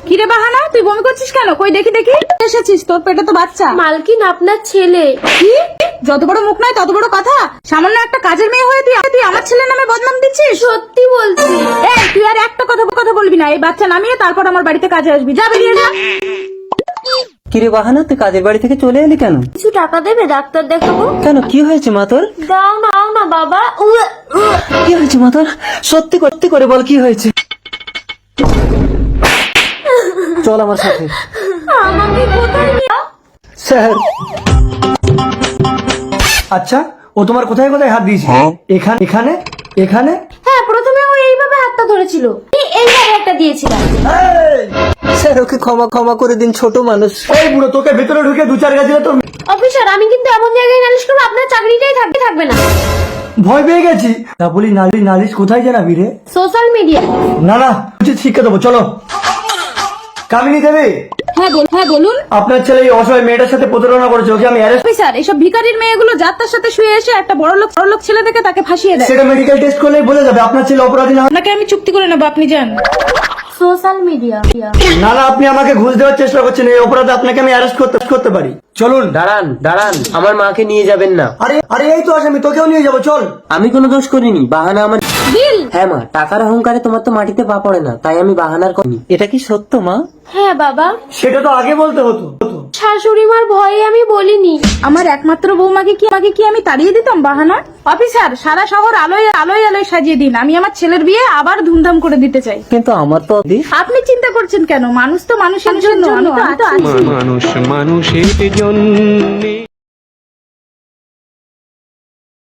কিরে বাহানা, তুই বমি করছিস কেন? কই দেখি দেখি। এসেছিস, তোর পেটে তো বাচ্চা। মালকিন আপনার ছেলে। কি? যত বড় মুখ নয় তত বড় কথা। সামান্য একটা কাজের মেয়ে হয়ে তুই আমার ছেলের নামে বদনাম দিচ্ছিস? সত্যি বলছি। এই তুই আর একটা কথা বলবি না। এই বাচ্চা নামিয়ে তারপর আমার বাড়িতে কাজে আসবি। যা বেরিয়ে যা। কিরে বাহানা, তুই কাজের বাড়ি থেকে চলে এলি কেন? কিছু টাকা দেবে, ডাক্তার দেখাবো। কেন, কি হয়েছে মা তোর? দাও না বাবা। কি হয়েছে মা তোর? সত্যি করতে করে বল, কি হয়েছে? চল আমার সাথে। আমাকে কোথায় নিয়ে? স্যার, আচ্ছা, ও তোমার কোথায় কোথায় হাত দিয়েছে? এখানে এখানে এখানে? হ্যাঁ, প্রথমে ও এইভাবে হাতটা ধরেছিল, এইভাবে একটা দিয়েছিলাম। স্যার ওকে ক্ষমা করে দিন, ছোট মানুষ। এই বুড়ো, তোকে ভেতরে ঢুকে দু চার গাছে তো অফিসার, আমি কিন্তু এমন জায়গায় নালিশ করবো আপনার চাকরিটাই থাকবে না। ভয় পেয়ে গেছি। তা বলি, নালিশ কোথায় জানাবি রে? Social media. না উচিত শিক্ষা দেবো, চলো। কামিনী দেবী, হ্যাঁ বলুন। আপনার ছেলে এই অসহায় মেয়েটার সাথে প্রতারণা করেছে, ওকে আমি অ্যারেস্ট। অফিসার, এইসব ভিখারির মেয়েগুলো যাত্রার সাথে শুয়ে এসে একটা বড় লোক ছেলে দেখে তাকে ফাঁসিয়ে দেয়। সেটা মেডিকেল টেস্ট করলেই বোঝা যাবে আপনার ছেলে অপরাধী না। আপনাকে আমি চুক্তি করে নেবো, আপনি যান। Social media. না আপনি আমাকে ঘুষ দেওয়ার চেষ্টা করছেন। এই অপরাধে আপনাকে আমি অ্যারেস্ট করতে পারি। চলুন। দাঁড়ান, আমার মাকে নিয়ে যাবেন না। আরে এই তো আসামি, তোকেও নিয়ে যাবো, চল। আমি কোনো দোষ করিনি, বাহানা আমার। বিল। হ্যাঁ মা, টাকার অহংকারে তোমার তো মাটিতে পা পড়ে না, তাই আমি বাহানার করিনি। এটা কি সত্য মা? হ্যাঁ বাবা, সেটা তো আগে বলতে হতো। শাশুড়ি মার ভয়ে আমি বলিনি। আমার একমাত্র বৌমাকে কি আমি তাড়িয়ে দিতাম বাহানা? অফিসার, সারা শহর আলোয় সাজিয়ে দিন। আমি আমার ছেলের বিয়ে আবার ধুমধাম করে দিতে চাই। কিন্তু আমার তো আপনি চিন্তা করছেন কেন? মানুষ তো মানুষের জন্য। আমি তো আছি। মানুষের জন্য